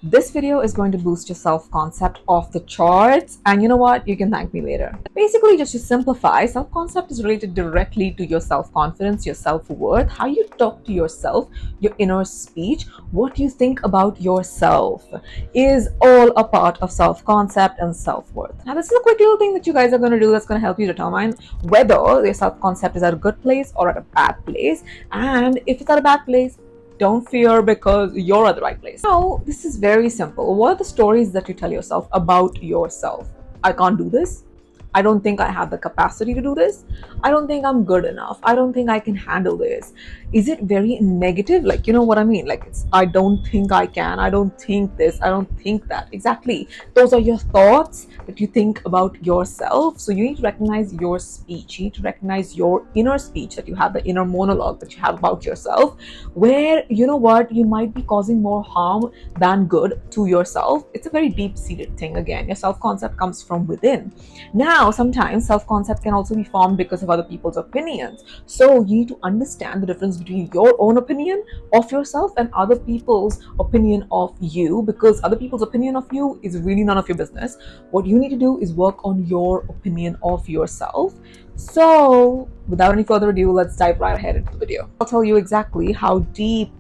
This video is going to boost your self-concept off the charts, and you know what? You can thank me later. Basically, just to simplify, self-concept is related directly to your self-confidence, your self-worth, how you talk to yourself, your inner speech, what you think about yourself is all a part of self-concept and self-worth. Now, this is a quick little thing that you guys are going to do that's going to help you determine whether your self-concept is at a good place or at a bad place. And if it's at a bad place, don't fear because you're at the right place. Now, this is very simple. What are the stories that you tell yourself about yourself? I can't do this. I don't think I have the capacity to do this. I don't think I'm good enough. I don't think I can handle this. Is it very negative? Like, you know what I mean? Like, it's, I don't think I can. I don't think this. I don't think that. Exactly. Those are your thoughts that you think about yourself. So you need to recognize your speech. You need to recognize your inner speech that you have, the inner monologue that you have about yourself, where, you know what, you might be causing more harm than good to yourself. It's a very deep-seated thing. Again, your self-concept comes from within. Now, sometimes self-concept can also be formed because of other people's opinions. So you need to understand the difference between your own opinion of yourself and other people's opinion of you, because other people's opinion of you is really none of your business. What you need to do is work on your opinion of yourself. So, without any further ado, let's dive right ahead into the video. I'll tell you exactly how deep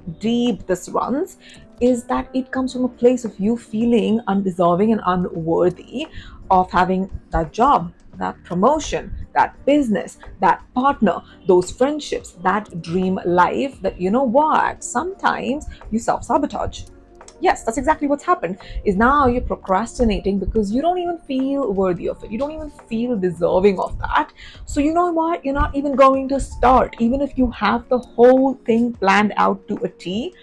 this runs. Is that it comes from a place of you feeling undeserving and unworthy of having that job, that promotion, that business, that partner, those friendships, that dream life that, you know what, sometimes you self-sabotage. Yes, that's exactly what's happened. Is now you're procrastinating because you don't even feel worthy of it. You don't even feel deserving of that. So you know what? You're not even going to start. Even if you have the whole thing planned out to a T,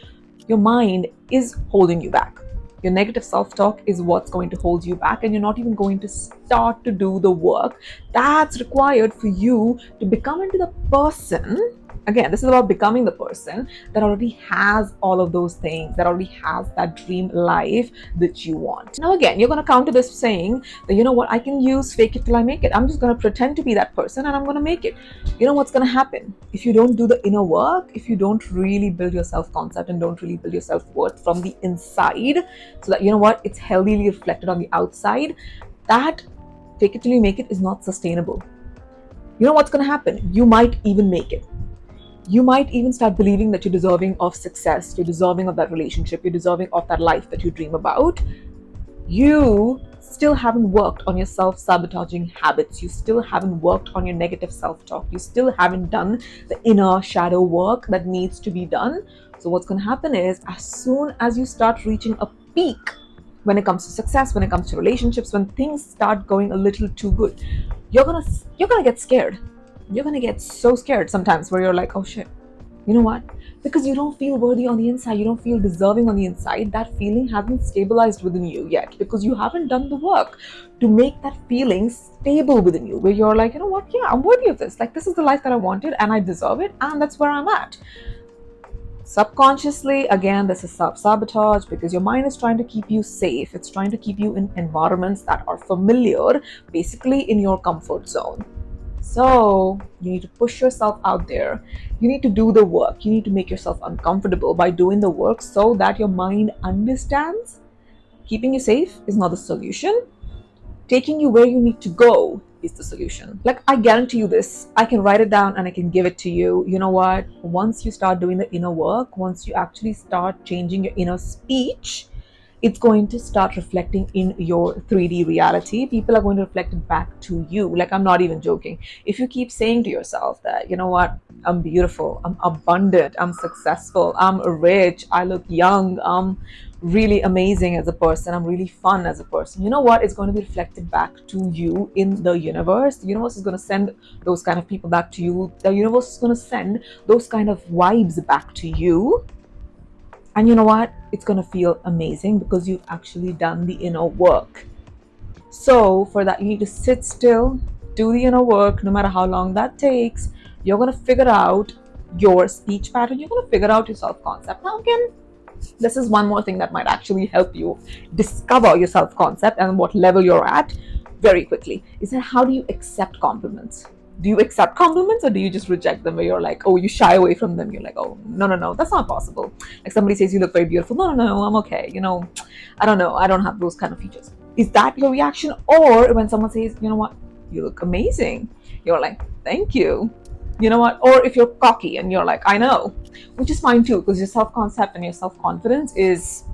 your mind is holding you back. Your negative self-talk is what's going to hold you back, and you're not even going to start to do the work that's required for you to become into the person. Again, this is about becoming the person that already has all of those things, that already has that dream life that you want. Now, again, you're going to counter this saying that, you know what, I can use fake it till I make it. I'm just going to pretend to be that person and I'm going to make it. You know what's going to happen? If you don't do the inner work, if you don't really build your self-concept and don't really build your self-worth from the inside, so that, you know what, it's healthily reflected on the outside, that fake it till you make it is not sustainable. You know what's going to happen? You might even make it. You might even start believing that you're deserving of success, you're deserving of that relationship, you're deserving of that life that you dream about. You still haven't worked on your self-sabotaging habits. You still haven't worked on your negative self-talk. You still haven't done the inner shadow work that needs to be done. So what's going to happen is, as soon as you start reaching a peak when it comes to success, when it comes to relationships, when things start going a little too good, you're gonna get scared. You're gonna get so scared sometimes where you're like, oh shit, you know what? Because you don't feel worthy on the inside, you don't feel deserving on the inside. That feeling hasn't stabilized within you yet because you haven't done the work to make that feeling stable within you, where you're like, you know what? Yeah, I'm worthy of this. Like, this is the life that I wanted and I deserve it, and that's where I'm at. Subconsciously, again, this is self-sabotage because your mind is trying to keep you safe. It's trying to keep you in environments that are familiar, basically in your comfort zone. So you need to push yourself out there. You need to do the work. You need to make yourself uncomfortable by doing the work so that your mind understands keeping you safe is not the solution. Taking you where you need to go is the solution. Like, I guarantee you this, I can write it down and I can give it to you. You know what? Once you start doing the inner work, once you actually start changing your inner speech, it's going to start reflecting in your 3D reality. People are going to reflect it back to you. Like, I'm not even joking. If you keep saying to yourself that, you know what, I'm beautiful, I'm abundant, I'm successful, I'm rich, I look young, I'm really amazing as a person, I'm really fun as a person, you know what, it's going to be reflected back to you in the universe. The universe is going to send those kind of people back to you. The universe is going to send those kind of vibes back to you. And you know what? It's going to feel amazing because you've actually done the inner work. So for that, you need to sit still, do the inner work, no matter how long that takes. You're going to figure out your speech pattern. You're going to figure out your self-concept. Now, again, this is one more thing that might actually help you discover your self-concept and what level you're at very quickly. Is that how do you accept compliments? Do you accept compliments or do you just reject them, where you're like, oh, you shy away from them? You're like, oh, no, no, no, that's not possible. Like somebody says you look very beautiful. No, no, no, I'm okay. I don't know. I don't have those kind of features. Is that your reaction? Or when someone says, you know what, you look amazing, you're like, thank you. You know what? Or if you're cocky and you're like, I know, which is fine too, because your self concept and your self confidence is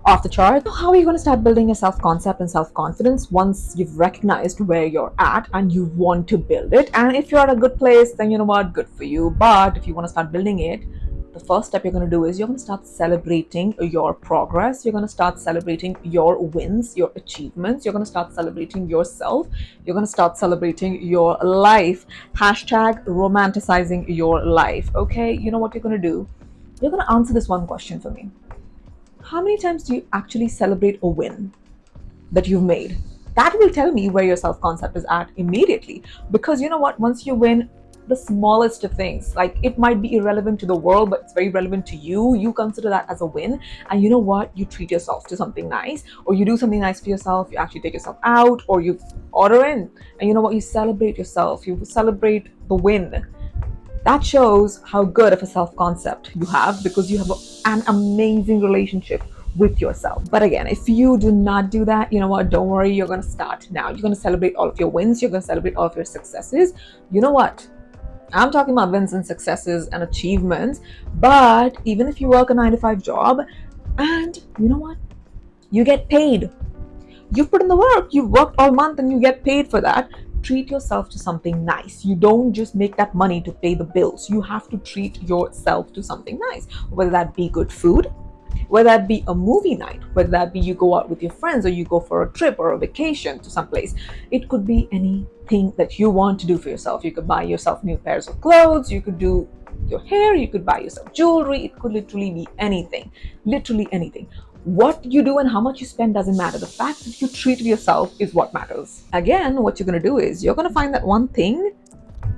off the chart. So how are you going to start building your self concept and self confidence once you've recognized where you're at and you want to build it? And if you're at a good place, then you know what, good for you. But if you want to start building it, the first step you're going to do is you're going to start celebrating your progress. You're going to start celebrating your wins, your achievements. You're going to start celebrating yourself. You're going to start celebrating your life. Hashtag romanticizing your life. Okay, you know what you're going to do? You're going to answer this one question for me. How many times do you actually celebrate a win that you've made? That will tell me where your self-concept is at immediately. Because you know what? Once you win the smallest of things, like it might be irrelevant to the world, but it's very relevant to you. You consider that as a win. And you know what? You treat yourself to something nice, or you do something nice for yourself. You actually take yourself out, or you order in. And you know what? You celebrate yourself. You celebrate the win. That shows how good of a self-concept you have, because you have an amazing relationship with yourself. But again, if you do not do that, you know what, don't worry, you're going to start now. You're going to celebrate all of your wins. You're going to celebrate all of your successes. You know what, I'm talking about wins and successes and achievements. But even if you work a 9 to 5 job and you know what, you get paid, you've put in the work, you've worked all month and you get paid for that. Treat yourself to something nice. You don't just make that money to pay the bills. You have to treat yourself to something nice, whether that be good food, whether that be a movie night, whether that be you go out with your friends or you go for a trip or a vacation to some place. It could be anything that you want to do for yourself. You could buy yourself new pairs of clothes, you could do your hair, you could buy yourself jewelry. It could literally be anything, literally anything. What you do and how much you spend doesn't matter. The fact that you treat yourself is what matters. Again, what you're going to do is you're going to find that one thing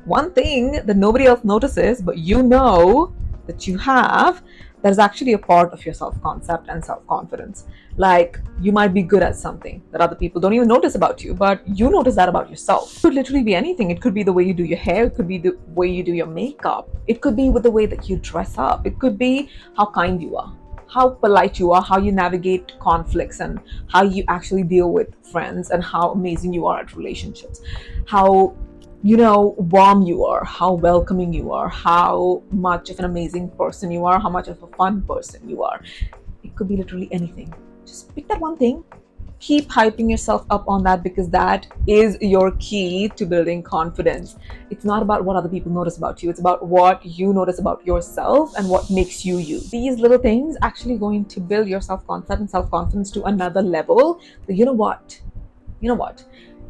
that nobody else notices, but you know that you have, that is actually a part of your self-concept and self-confidence. Like you might be good at something that other people don't even notice about you, but you notice that about yourself. It could literally be anything. It could be the way you do your hair. It could be the way you do your makeup. It could be with the way that you dress up. It could be how kind you are, how polite you are, how you navigate conflicts, and how you actually deal with friends, and how amazing you are at relationships, how warm you are, how welcoming you are, how much of an amazing person you are, how much of a fun person you are. It could be literally anything. Just pick that one thing. Keep hyping yourself up on that, because that is your key to building confidence. It's not about what other people notice about you. It's about what you notice about yourself and what makes you you. These little things actually going to build your self-concept and self-confidence to another level. But you know what?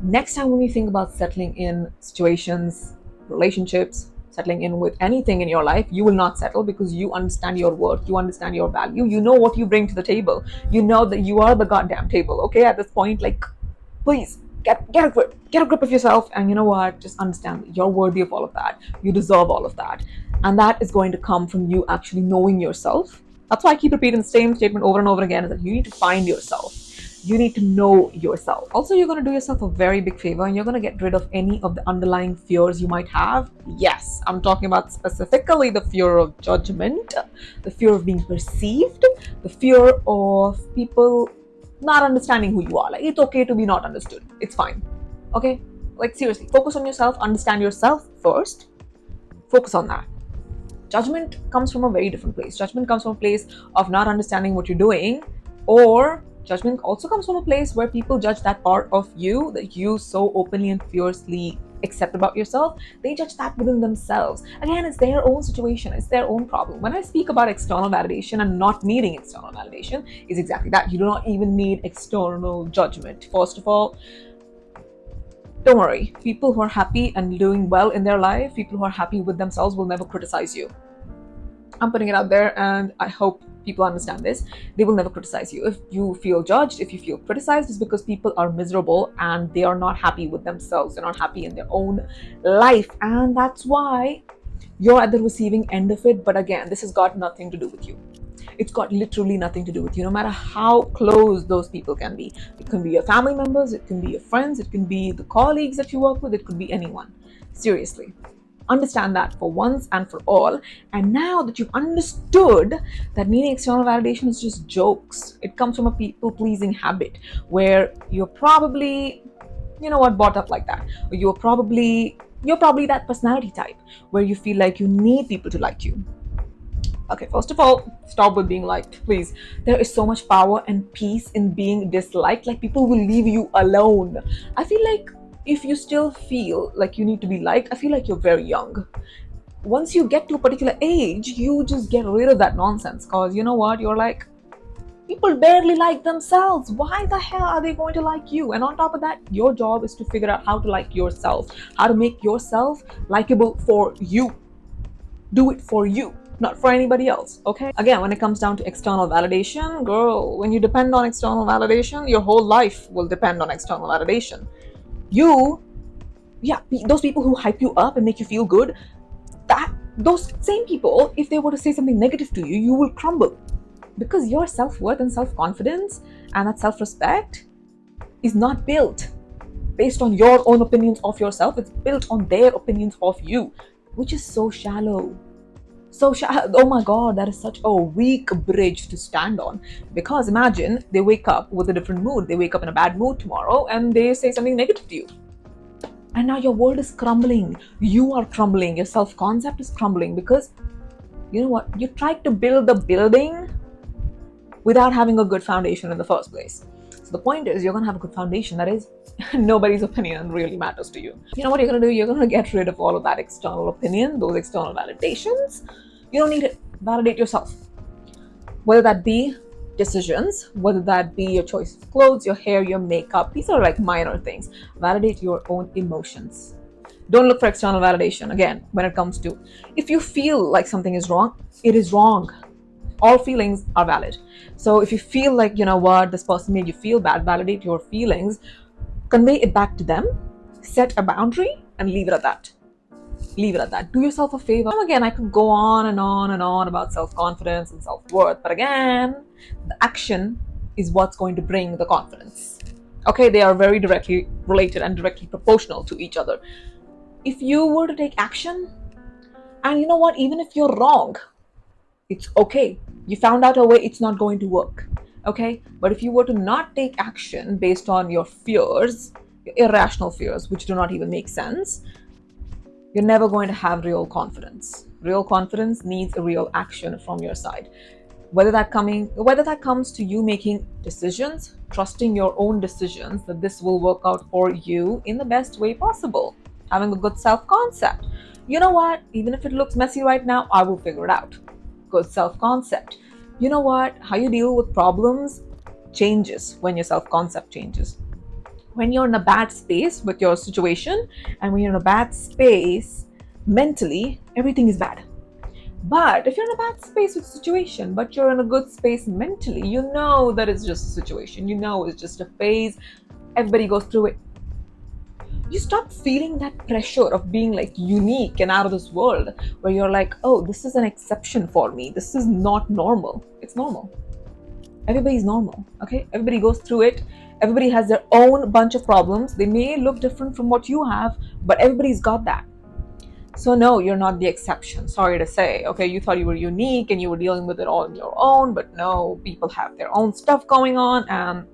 Next time when you think about settling in situations, relationships, settling in with anything in your life, you will not settle, because you understand your worth, you understand your value, you know what you bring to the table, you know that you are the goddamn table. Okay, at this point, like, please get a grip of yourself, and you know what, just understand that you're worthy of all of that. You deserve all of that, and that is going to come from you actually knowing yourself. That's why I keep repeating the same statement over and over again, is that you need to find yourself. You need to know yourself. Also, you're going to do yourself a very big favor, and you're going to get rid of any of the underlying fears you might have. Yes, I'm talking about specifically the fear of judgment, the fear of being perceived, the fear of people not understanding who you are. Like, it's okay to be not understood. It's fine. Okay? Like, seriously, focus on yourself, understand yourself first. Focus on that. Judgment comes from a very different place. Judgment comes from a place of not understanding what you're doing, or judgment also comes from a place where people judge that part of you that you so openly and fiercely accept about yourself. They judge that within themselves. Again, it's their own situation, it's their own problem. When I speak about external validation and not needing external validation, is exactly that. You do not even need external judgment. First of all, don't worry. People who are happy and doing well in their life, people who are happy with themselves, will never criticize you. I'm putting it out there, and I hope people understand this. They will never criticize you. If you feel judged, if you feel criticized, it's because people are miserable and they are not happy with themselves. They're not happy in their own life, and that's why you're at the receiving end of it. But again, this has got nothing to do with you. It's got literally nothing to do with you, no matter how close those people can be. It can be your family members, it can be your friends, it can be the colleagues that you work with, it could be anyone. Seriously. Understand that for once and for all. And now that you've understood that needing external validation is just jokes, it comes from a people pleasing habit where you're probably, brought up like that. Or you're probably that personality type where you feel like you need people to like you. Okay, first of all, stop with being liked, please. There is so much power and peace in being disliked. Like, people will leave you alone. I feel like if you still feel like you need to be liked, I feel like you're very young. Once you get to a particular age, you just get rid of that nonsense, because you know what? You're like, people barely like themselves. Why the hell are they going to like you? And on top of that, your job is to figure out how to like yourself, how to make yourself likable for you. Do it for you, not for anybody else. Okay, again, when it comes down to external validation, girl, when you depend on external validation, your whole life will depend on external validation. Those people who hype you up and make you feel good, those same people, if they were to say something negative to you, you will crumble, because your self-worth and self-confidence and that self-respect is not built based on your own opinions of yourself. It's built on their opinions of you, which is so shallow. Oh my god, that is such a weak bridge to stand on. Because imagine they wake up with a different mood. They wake up in a bad mood tomorrow and they say something negative to you. And now your world is crumbling. You are crumbling. Your self-concept is crumbling, because you know what? You tried to build the building without having a good foundation in the first place. So the point is, you're going to have a good foundation. That is, nobody's opinion really matters to you. You know what you're going to do? You're going to get rid of all of that external opinion, those external validations. You don't need it. Validate yourself. Whether that be decisions, whether that be your choice of clothes, your hair, your makeup. These are like minor things. Validate your own emotions. Don't look for external validation. Again, when it comes to, if you feel like something is wrong, it is wrong. All feelings are valid. So if you feel like, you know what, this person made you feel bad, validate your feelings, convey it back to them, set a boundary, and leave it at that. Leave it at that. Do yourself a favor. Again, I could go on and on and on about self-confidence and self-worth, but again, the action is what's going to bring the confidence. Okay, they are very directly related and directly proportional to each other. If you were to take action, and you know what, even if you're wrong, it's okay. You found out a way, it's not going to work. Okay, but if you were to not take action based on your fears, your irrational fears, which do not even make sense, you're never going to have real confidence. Real confidence needs a real action from your side. Whether that comes to you making decisions, trusting your own decisions that this will work out for you in the best way possible, having a good self-concept. You know what? Even if it looks messy right now, I will figure it out. Good self-concept. You know what? How you deal with problems changes when your self-concept changes. When you're in a bad space with your situation, and when you're in a bad space mentally, everything is bad. But if you're in a bad space with situation, but you're in a good space mentally, you know that it's just a situation. You know it's just a phase. Everybody goes through it. You stop feeling that pressure of being like unique and out of this world, where you're like, oh, this is an exception for me. This is not normal. It's normal. Everybody's normal. Okay, everybody goes through it. Everybody has their own bunch of problems. They may look different from what you have, but everybody's got that. So no, you're not the exception. Sorry to say. Okay, you thought you were unique and you were dealing with it all on your own, but no, people have their own stuff going on, and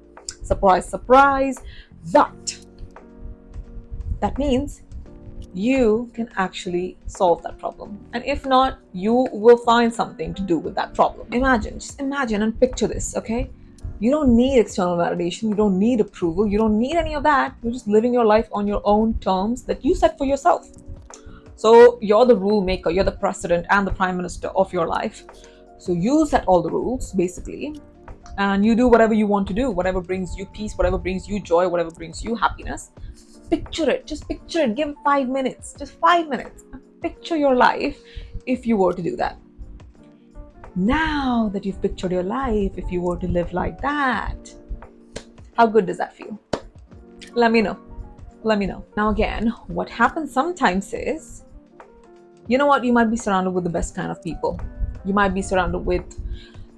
surprise, surprise, that means you can actually solve that problem. And if not, you will find something to do with that problem. Just imagine and picture this, okay? You don't need external validation. You don't need approval. You don't need any of that. You're just living your life on your own terms that you set for yourself. So you're the rule maker. You're the president and the prime minister of your life. So you set all the rules, basically, and you do whatever you want to do, whatever brings you peace, whatever brings you joy, whatever brings you happiness. Picture it. Just picture it. Give 5 minutes. Just 5 minutes. Picture your life if you were to do that. Now that you've pictured your life, if you were to live like that, how good does that feel? Let me know. Now again, what happens sometimes is, you know what? You might be surrounded with the best kind of people. You might be surrounded with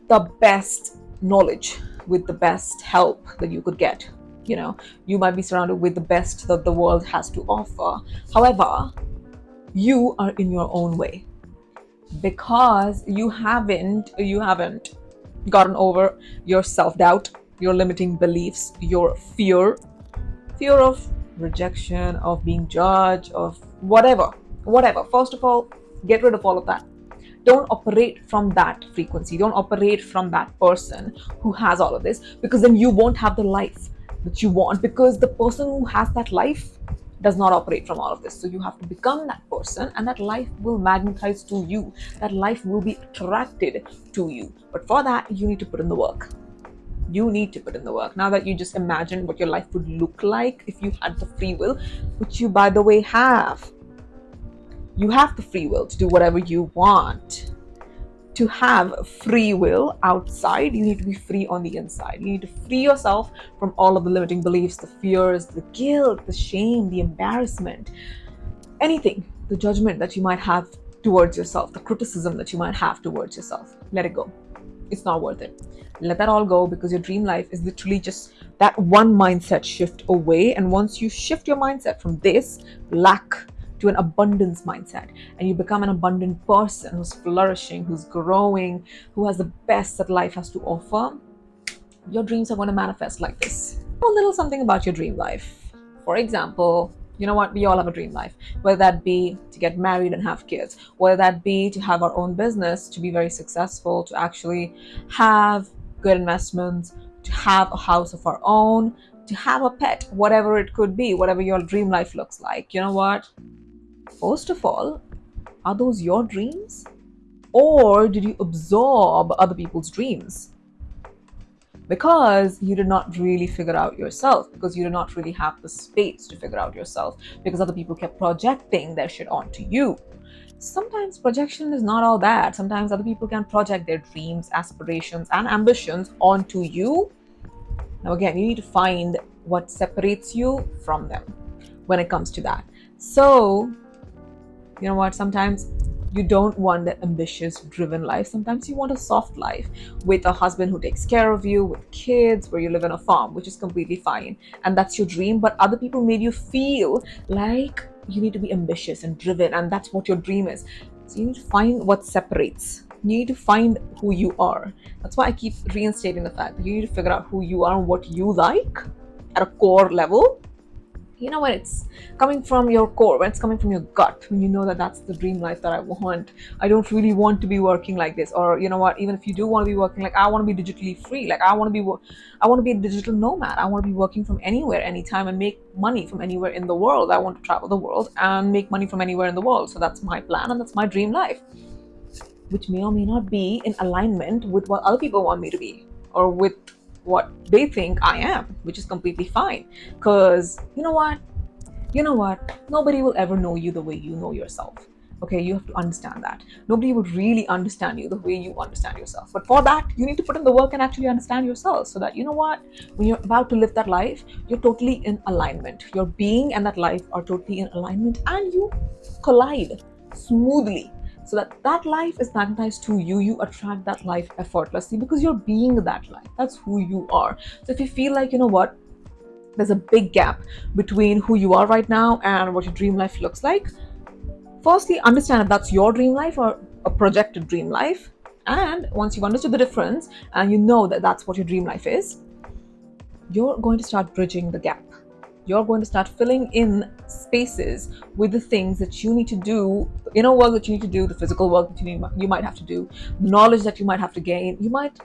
the best knowledge, with the best help that you could get. You might be surrounded with the best that the world has to offer. However, you are in your own way because you haven't gotten over your self-doubt, your limiting beliefs, your fear of rejection, of being judged, of whatever. First of all, get rid of all of that. Don't operate from that frequency. Don't operate from that person who has all of this, because then you won't have the life that you want, because the person who has that life does not operate from all of this. So you have to become that person, and that life will magnetize to you. That life will be attracted to you. But for that, you need to put in the work. You need to put in the work. Now that you just imagine what your life would look like if you had the free will, which you, by the way, have. You have the free will to do whatever you want. To have free will outside, you need to be free on the inside. You need to free yourself from all of the limiting beliefs, the fears, the guilt, the shame, the embarrassment, anything, the judgment that you might have towards yourself, the criticism that you might have towards yourself. Let it go. It's not worth it. Let that all go, because your dream life is literally just that one mindset shift away. And once you shift your mindset from this lack to an abundance mindset, and you become an abundant person who's flourishing, who's growing, who has the best that life has to offer, your dreams are going to manifest like this. A little something about your dream life. For example, you know what? We all have a dream life, whether that be to get married and have kids, whether that be to have our own business, to be very successful, to actually have good investments, to have a house of our own, to have a pet, whatever it could be, whatever your dream life looks like. You know what? First of all, are those your dreams? Or did you absorb other people's dreams? Because you did not really figure out yourself, because you did not really have the space to figure out yourself, because other people kept projecting their shit onto you. Sometimes projection is not all bad. Sometimes other people can project their dreams, aspirations, and ambitions onto you. Now, again, you need to find what separates you from them when it comes to that. So, you know what? Sometimes you don't want that ambitious, driven life. Sometimes you want a soft life with a husband who takes care of you, with kids, where you live in a farm, which is completely fine. And that's your dream. But other people made you feel like you need to be ambitious and driven, and that's what your dream is. So you need to find what separates. You need to find who you are. That's why I keep reinstating the fact that you need to figure out who you are and what you like at a core level. You know, when it's coming from your core, when it's coming from your gut, when you know that that's the dream life that I want. I don't really want to be working like this. Or you know what, even if you do want to be working, like I want to be digitally free, like I want to be a digital nomad. I want to be working from anywhere, anytime, and make money from anywhere in the world. I want to travel the world and make money from anywhere in the world. So that's my plan, and that's my dream life, which may or may not be in alignment with what other people want me to be, or with what they think I am, which is completely fine. Because you know what? Nobody will ever know you the way you know yourself. Okay, you have to understand that. Nobody would really understand you the way you understand yourself. But for that, you need to put in the work and actually understand yourself, so that you know what? When you're about to live that life, you're totally in alignment. Your being and that life are totally in alignment, and you collide smoothly, so that life is magnetized to you. You attract that life effortlessly because you're being that life. That's who you are. So if you feel like, you know what, there's a big gap between who you are right now and what your dream life looks like, firstly understand if that's your dream life or a projected dream life. And once you've understood the difference and you know that that's what your dream life is, you're going to start bridging the gap. You're going to start filling in spaces with the things that you need to do, the inner work that you need to do, the physical work that you might have to do, the knowledge that you might have to gain. You might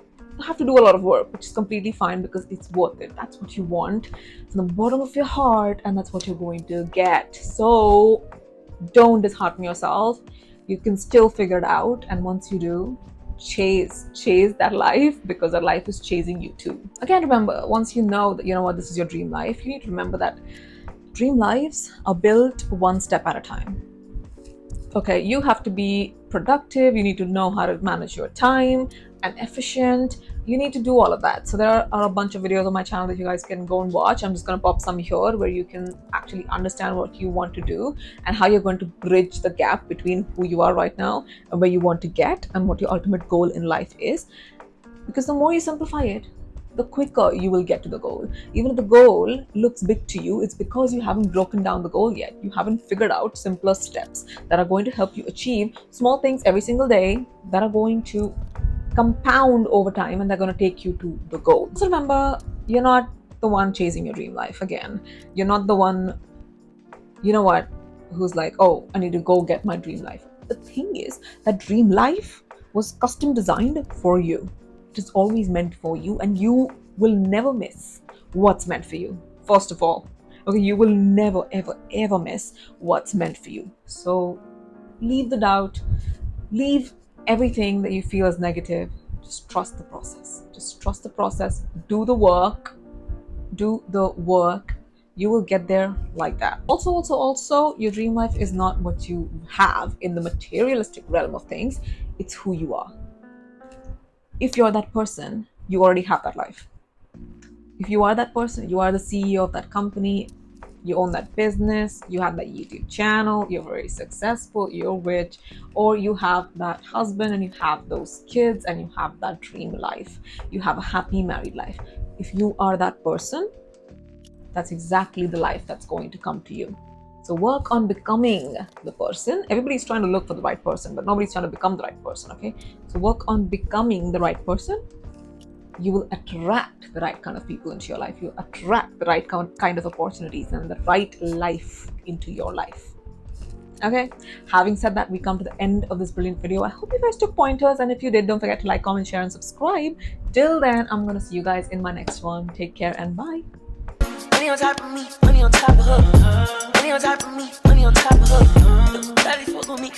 have to do a lot of work, which is completely fine, because it's worth it. That's what you want from the bottom of your heart, and that's what you're going to get. So don't dishearten yourself. You can still figure it out, and once you do, chase that life, because that life is chasing you too. Again, remember, once you know that, you know what, this is your dream life, you need to remember that dream lives are built one step at a time. Okay, you have to be productive. You need to know how to manage your time and efficient. You need to do all of that. So there are a bunch of videos on my channel that you guys can go and watch. I'm just going to pop some here where you can actually understand what you want to do and how you're going to bridge the gap between who you are right now and where you want to get, and what your ultimate goal in life is. Because the more you simplify it, the quicker you will get to the goal. Even if the goal looks big to you, it's because you haven't broken down the goal yet. You haven't figured out simpler steps that are going to help you achieve small things every single day that are going to compound over time, and they're going to take you to the goal. So remember, you're not the one chasing your dream life. Again, you're not the one, who's like, oh, I need to go get my dream life. The thing is, that dream life was custom designed for you. It is always meant for you, and you will never miss what's meant for you. First of all, okay, you will never, ever, ever miss what's meant for you. So leave the doubt, leave everything that you feel is negative. Just trust the process. Just trust the process. Do the work. Do the work. You will get there like that. Also, your dream life is not what you have in the materialistic realm of things. It's who you are. If you're that person, you already have that life. If you are that person, you are the CEO of that company, you own that business, you have that YouTube channel, you're very successful, you're rich, or you have that husband and you have those kids and you have that dream life, you have a happy married life. If you are that person, that's exactly the life that's going to come to you. So work on becoming the person. Everybody's trying to look for the right person, but nobody's trying to become the right person, okay? So work on becoming the right person. You will attract the right kind of people into your life. You attract the right kind of opportunities and the right life into your life. Okay, having said that, we come to the end of this brilliant video. I hope you guys took pointers, and if you did, don't forget to like, comment, share, and subscribe. Till then, I'm gonna see you guys in my next one. Take care and bye. Money on top of me, money on top of her. Money on top of me, money on top of her. Daddy fuck on me.